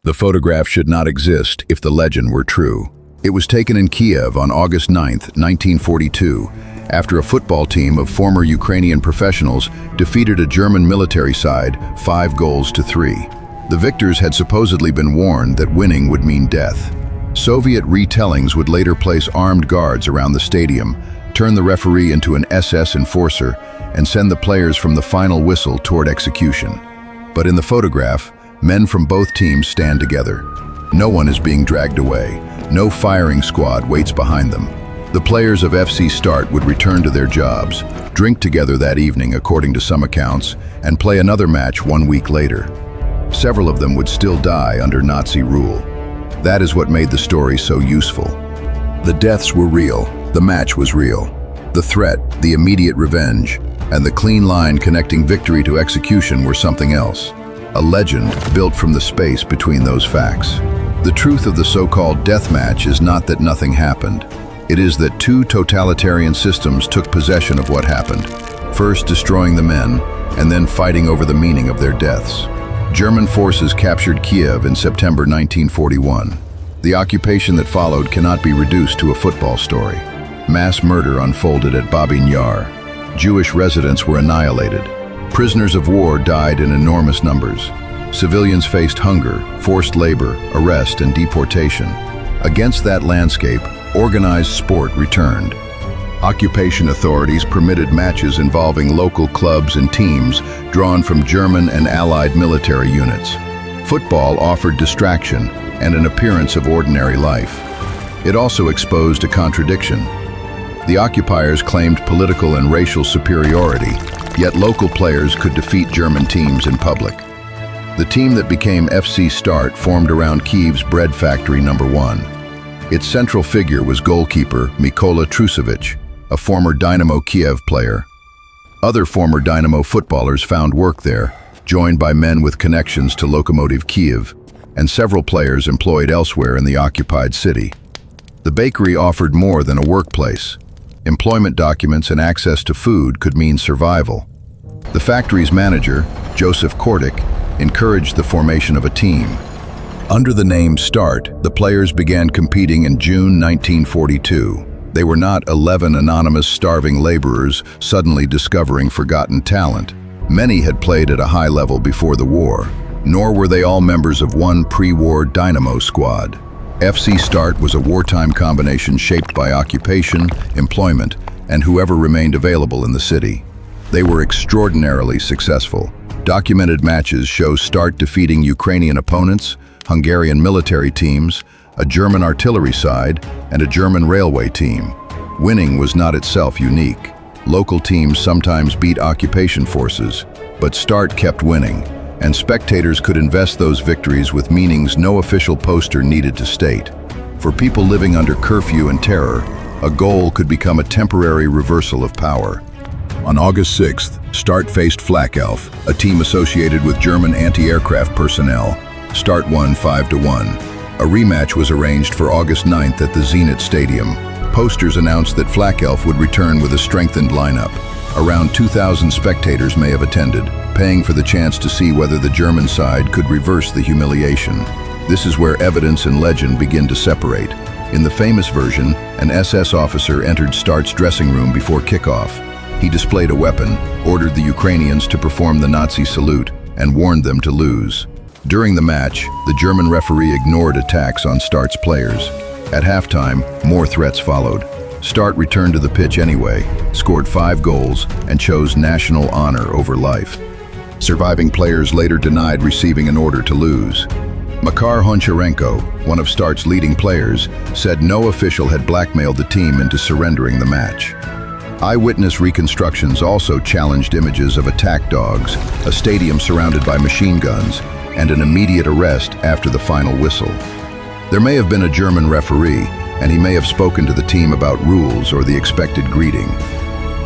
The photograph should not exist if the legend were true. It was taken in Kyiv on August 9, 1942, after a football team of former Ukrainian professionals defeated a German military side 5-3. The victors had supposedly been warned that winning would mean death. Soviet retellings would later place armed guards around the stadium, turn the referee into an SS enforcer, and send the players from the final whistle toward execution. But in the photograph, men from both teams stand together. No one is being dragged away. No firing squad waits behind them. The players of FC Start would return to their jobs, drink together that evening according to some accounts, and play another match 1 week later. Several of them would still die under Nazi rule. That is what made the story so useful. The deaths were real, the match was real. The threat, the immediate revenge, and the clean line connecting victory to execution were something else. A legend built from the space between those facts. The truth of the so-called death match is not that nothing happened. It is that two totalitarian systems took possession of what happened, first destroying the men, and then fighting over the meaning of their deaths. German forces captured Kyiv in September 1941. The occupation that followed cannot be reduced to a football story. Mass murder unfolded at Babyn Yar. Jewish residents were annihilated. Prisoners of war died in enormous numbers. Civilians faced hunger, forced labor, arrest, and deportation. Against that landscape, organized sport returned. Occupation authorities permitted matches involving local clubs and teams drawn from German and Allied military units. Football offered distraction and an appearance of ordinary life. It also exposed a contradiction. The occupiers claimed political and racial superiority, yet local players could defeat German teams in public. The team that became FC Start formed around Kyiv's bread factory number 1. Its central figure was goalkeeper Mykola Trusevich, a former Dynamo Kyiv player. Other former Dynamo footballers found work there, joined by men with connections to Lokomotiv Kyiv, and several players employed elsewhere in the occupied city. The bakery offered more than a workplace. Employment documents and access to food could mean survival. The factory's manager, Joseph Kordik, encouraged the formation of a team. Under the name Start, the players began competing in June 1942. They were not 11 anonymous starving laborers suddenly discovering forgotten talent. Many had played at a high level before the war, nor were they all members of one pre-war Dynamo squad. FC Start was a wartime combination shaped by occupation, employment, and whoever remained available in the city. They were extraordinarily successful. Documented matches show Start defeating Ukrainian opponents, Hungarian military teams, a German artillery side, and a German railway team. Winning was not itself unique. Local teams sometimes beat occupation forces, but Start kept winning, and spectators could invest those victories with meanings no official poster needed to state. For people living under curfew and terror, a goal could become a temporary reversal of power. On August 6th, Start faced Flakelf, a team associated with German anti-aircraft personnel. Start won 5-1. A rematch was arranged for August 9th at the Zenit Stadium. Posters announced that Flakelf would return with a strengthened lineup. Around 2,000 spectators may have attended, paying for the chance to see whether the German side could reverse the humiliation. This is where evidence and legend begin to separate. In the famous version, an SS officer entered Start's dressing room before kickoff. He displayed a weapon, ordered the Ukrainians to perform the Nazi salute, and warned them to lose. During the match, the German referee ignored attacks on Start's players. At halftime, more threats followed. Start returned to the pitch anyway, scored 5 goals, and chose national honor over life. Surviving players later denied receiving an order to lose. Makar Honcharenko, one of Start's leading players, said no official had blackmailed the team into surrendering the match. Eyewitness reconstructions also challenged images of attack dogs, a stadium surrounded by machine guns, and an immediate arrest after the final whistle. There may have been a German referee, and he may have spoken to the team about rules or the expected greeting.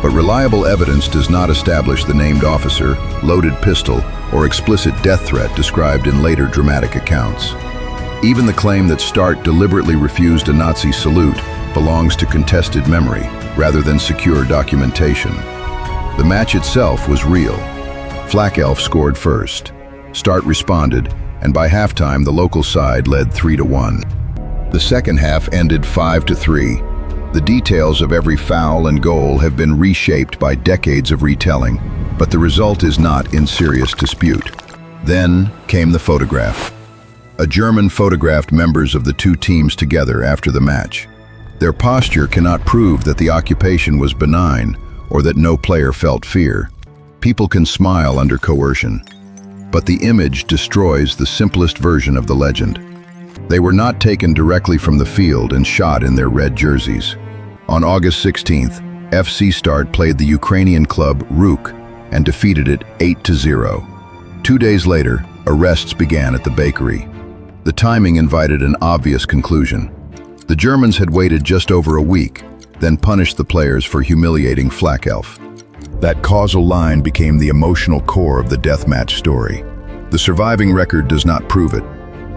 But reliable evidence does not establish the named officer, loaded pistol, or explicit death threat described in later dramatic accounts. Even the claim that Start deliberately refused a Nazi salute belongs to contested memory, rather than secure documentation. The match itself was real. Flakelf scored first. Start responded, and by halftime the local side led 3-1. The second half ended 5-3. The details of every foul and goal have been reshaped by decades of retelling, but the result is not in serious dispute. Then came the photograph. A German photographed members of the two teams together after the match. Their posture cannot prove that the occupation was benign or that no player felt fear. People can smile under coercion, but the image destroys the simplest version of the legend. They were not taken directly from the field and shot in their red jerseys. On August 16th, FC Start played the Ukrainian club Rewrote and defeated it 8-0. 2 days later, arrests began at the bakery. The timing invited an obvious conclusion. The Germans had waited just over a week, then punished the players for humiliating Flakelf. That causal line became the emotional core of the deathmatch story. The surviving record does not prove it.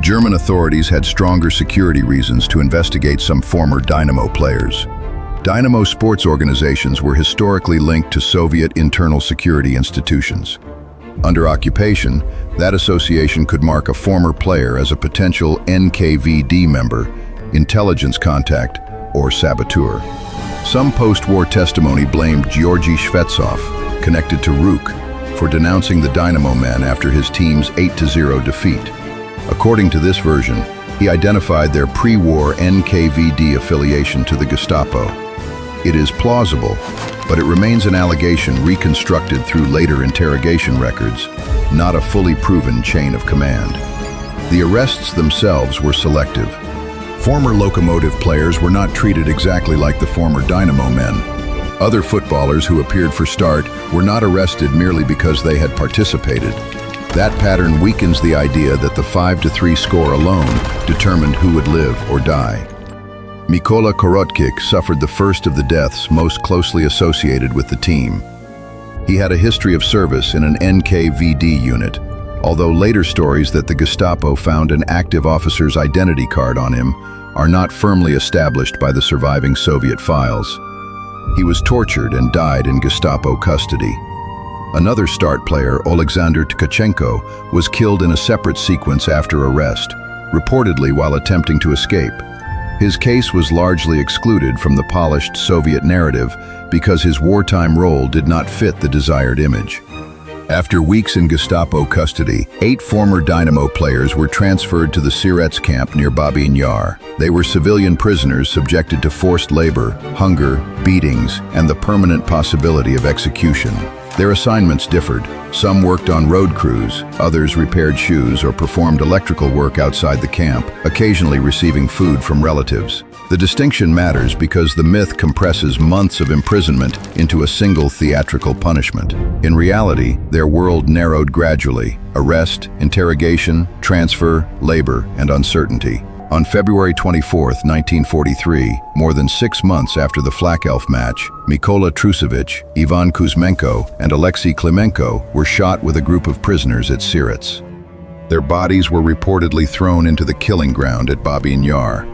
German authorities had stronger security reasons to investigate some former Dynamo players. Dynamo sports organizations were historically linked to Soviet internal security institutions. Under occupation, that association could mark a former player as a potential NKVD member, intelligence contact, or saboteur. Some post-war testimony blamed Georgy Shvetsov, connected to Rewrote, for denouncing the Dynamo men after his team's 8-0 defeat. According to this version, he identified their pre-war NKVD affiliation to the Gestapo. It is plausible, but it remains an allegation reconstructed through later interrogation records, not a fully proven chain of command. The arrests themselves were selective. Former Lokomotiv players were not treated exactly like the former Dynamo men. Other footballers who appeared for Start were not arrested merely because they had participated. That pattern weakens the idea that the 5-3 score alone determined who would live or die. Mykola Korotkik suffered the first of the deaths most closely associated with the team. He had a history of service in an NKVD unit, although later stories that the Gestapo found an active officer's identity card on him are not firmly established by the surviving Soviet files. He was tortured and died in Gestapo custody. Another Start player, Alexander Tkachenko, was killed in a separate sequence after arrest, reportedly while attempting to escape. His case was largely excluded from the polished Soviet narrative because his wartime role did not fit the desired image. After weeks in Gestapo custody, 8 former Dynamo players were transferred to the Syrets camp near Babyn Yar. They were civilian prisoners subjected to forced labor, hunger, beatings, and the permanent possibility of execution. Their assignments differed. Some worked on road crews, others repaired shoes or performed electrical work outside the camp, occasionally receiving food from relatives. The distinction matters because the myth compresses months of imprisonment into a single theatrical punishment. In reality, their world narrowed gradually: arrest, interrogation, transfer, labor, and uncertainty. On February 24, 1943, more than 6 months after the Flakelf match, Mykola Trusevich, Ivan Kuzmenko, and Alexei Klimenko were shot with a group of prisoners at Syrets. Their bodies were reportedly thrown into the killing ground at Babyn Yar.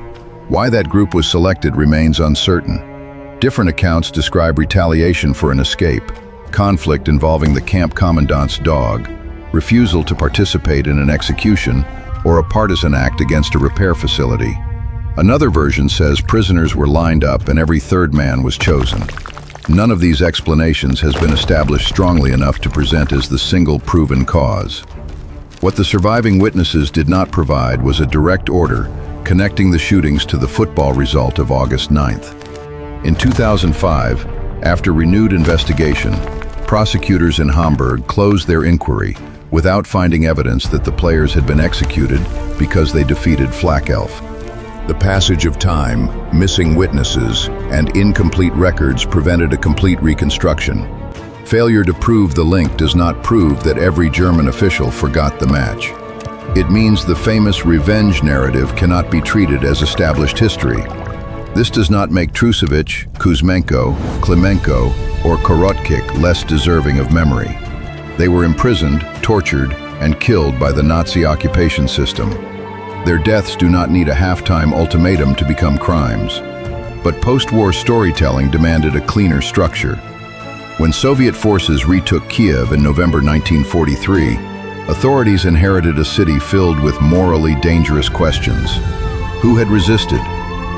Why that group was selected remains uncertain. Different accounts describe retaliation for an escape, conflict involving the camp commandant's dog, refusal to participate in an execution, or a partisan act against a repair facility. Another version says prisoners were lined up and every third man was chosen. None of these explanations has been established strongly enough to present as the single proven cause. What the surviving witnesses did not provide was a direct order connecting the shootings to the football result of August 9th. In 2005, after renewed investigation, prosecutors in Hamburg closed their inquiry without finding evidence that the players had been executed because they defeated Flakelf. The passage of time, missing witnesses, and incomplete records prevented a complete reconstruction. Failure to prove the link does not prove that every German official forgot the match. It means the famous revenge narrative cannot be treated as established history. This does not make Trusevich, Kuzmenko, Klimenko, or Korotkik less deserving of memory. They were imprisoned, tortured, and killed by the Nazi occupation system. Their deaths do not need a halftime ultimatum to become crimes. But post-war storytelling demanded a cleaner structure. When Soviet forces retook Kyiv in November 1943, Authorities inherited a city filled with morally dangerous questions. Who had resisted?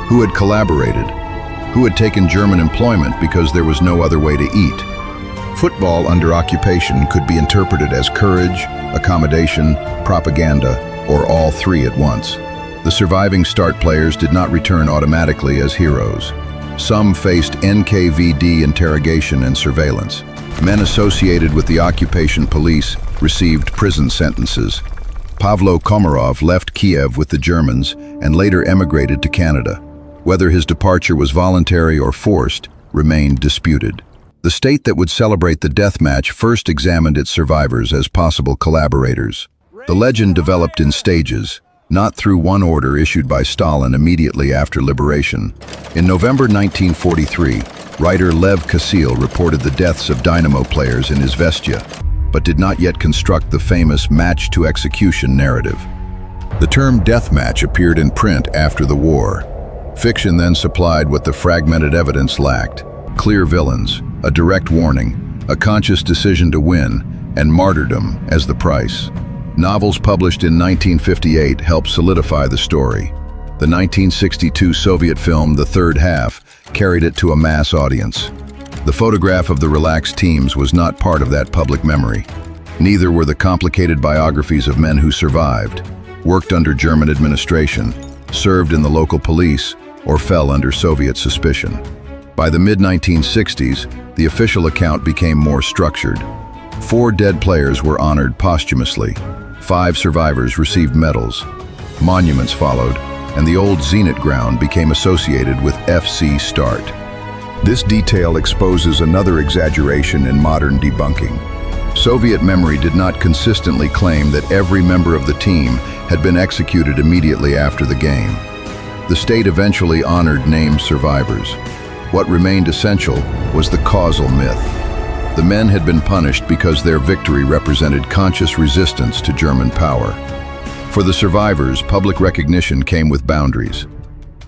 Who had collaborated? Who had taken German employment because there was no other way to eat? Football under occupation could be interpreted as courage, accommodation, propaganda, or all three at once. The surviving start players did not return automatically as heroes. Some faced NKVD interrogation and surveillance. Men associated with the occupation police received prison sentences. Pavlo Komarov left Kiev with the Germans and later emigrated to Canada. Whether his departure was voluntary or forced remained disputed. The state that would celebrate the death match first examined its survivors as possible collaborators. The legend developed in stages, not through one order issued by Stalin immediately after liberation. In November 1943, writer Lev Kasil reported the deaths of Dynamo players in Izvestia, but did not yet construct the famous match-to-execution narrative. The term deathmatch appeared in print after the war. Fiction then supplied what the fragmented evidence lacked: clear villains, a direct warning, a conscious decision to win, and martyrdom as the price. Novels published in 1958 helped solidify the story. The 1962 Soviet film The Third Half carried it to a mass audience. The photograph of the relaxed teams was not part of that public memory. Neither were the complicated biographies of men who survived, worked under German administration, served in the local police, or fell under Soviet suspicion. By the mid-1960s, the official account became more structured. 4 dead players were honored posthumously. 5 survivors received medals. Monuments followed, and the old Zenit ground became associated with FC Start. This detail exposes another exaggeration in modern debunking. Soviet memory did not consistently claim that every member of the team had been executed immediately after the game. The state eventually honored named survivors. What remained essential was the causal myth. The men had been punished because their victory represented conscious resistance to German power. For the survivors, public recognition came with boundaries.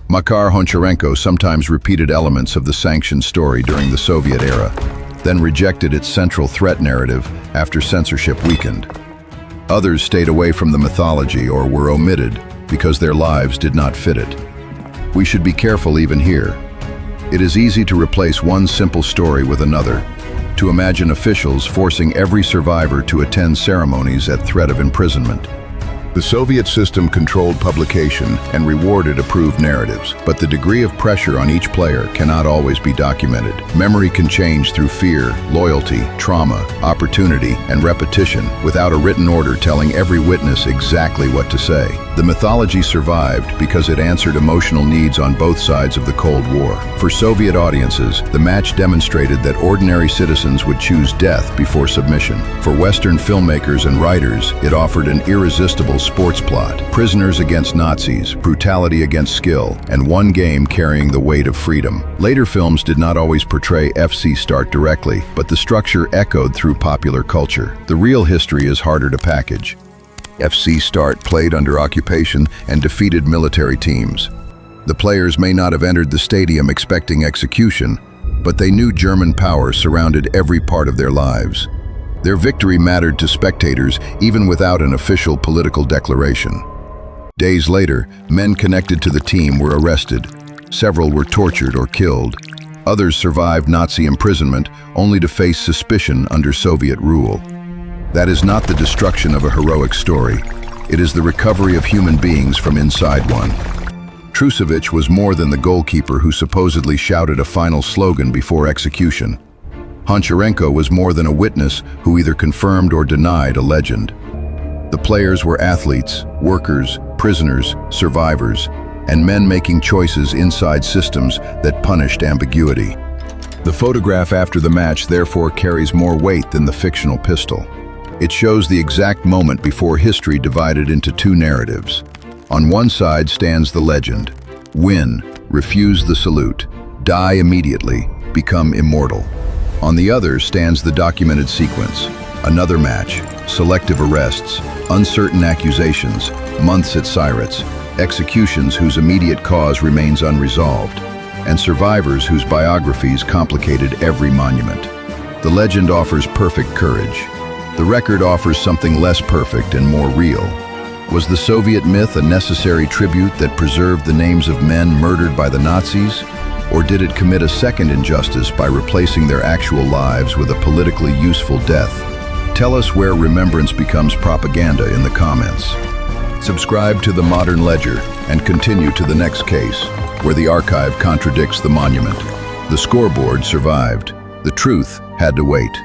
Makar Honcharenko sometimes repeated elements of the sanctioned story during the Soviet era, then rejected its central threat narrative after censorship weakened. Others stayed away from the mythology or were omitted because their lives did not fit it. We should be careful even here. It is easy to replace one simple story with another, to imagine officials forcing every survivor to attend ceremonies at threat of imprisonment. The Soviet system controlled publication and rewarded approved narratives, but the degree of pressure on each player cannot always be documented. Memory can change through fear, loyalty, trauma, opportunity, and repetition, without a written order telling every witness exactly what to say. The mythology survived because it answered emotional needs on both sides of the Cold War. For Soviet audiences, the match demonstrated that ordinary citizens would choose death before submission. For Western filmmakers and writers, it offered an irresistible sports plot: prisoners against Nazis, brutality against skill, and one game carrying the weight of freedom. Later films did not always portray FC Start directly, but the structure echoed through popular culture. The real history is harder to package. FC Start played under occupation and defeated military teams. The players may not have entered the stadium expecting execution, but they knew German power surrounded every part of their lives. Their victory mattered to spectators even without an official political declaration. Days later, men connected to the team were arrested. Several were tortured or killed. Others survived Nazi imprisonment only to face suspicion under Soviet rule. That is not the destruction of a heroic story. It is the recovery of human beings from inside one. Trusevich was more than the goalkeeper who supposedly shouted a final slogan before execution. Honcharenko was more than a witness who either confirmed or denied a legend. The players were athletes, workers, prisoners, survivors, and men making choices inside systems that punished ambiguity. The photograph after the match therefore carries more weight than the fictional pistol. It shows the exact moment before history divided into 2 narratives. On one side stands the legend: win, refuse the salute, die immediately, become immortal. On the other stands the documented sequence: another match, selective arrests, uncertain accusations, months at Syrets, executions whose immediate cause remains unresolved, and survivors whose biographies complicated every monument. The legend offers perfect courage. The record offers something less perfect and more real. Was the Soviet myth a necessary tribute that preserved the names of men murdered by the Nazis? Or did it commit a second injustice by replacing their actual lives with a politically useful death? Tell us where remembrance becomes propaganda in the comments. Subscribe to The Modern Ledger and continue to the next case, where the archive contradicts the monument. The scoreboard survived. The truth had to wait.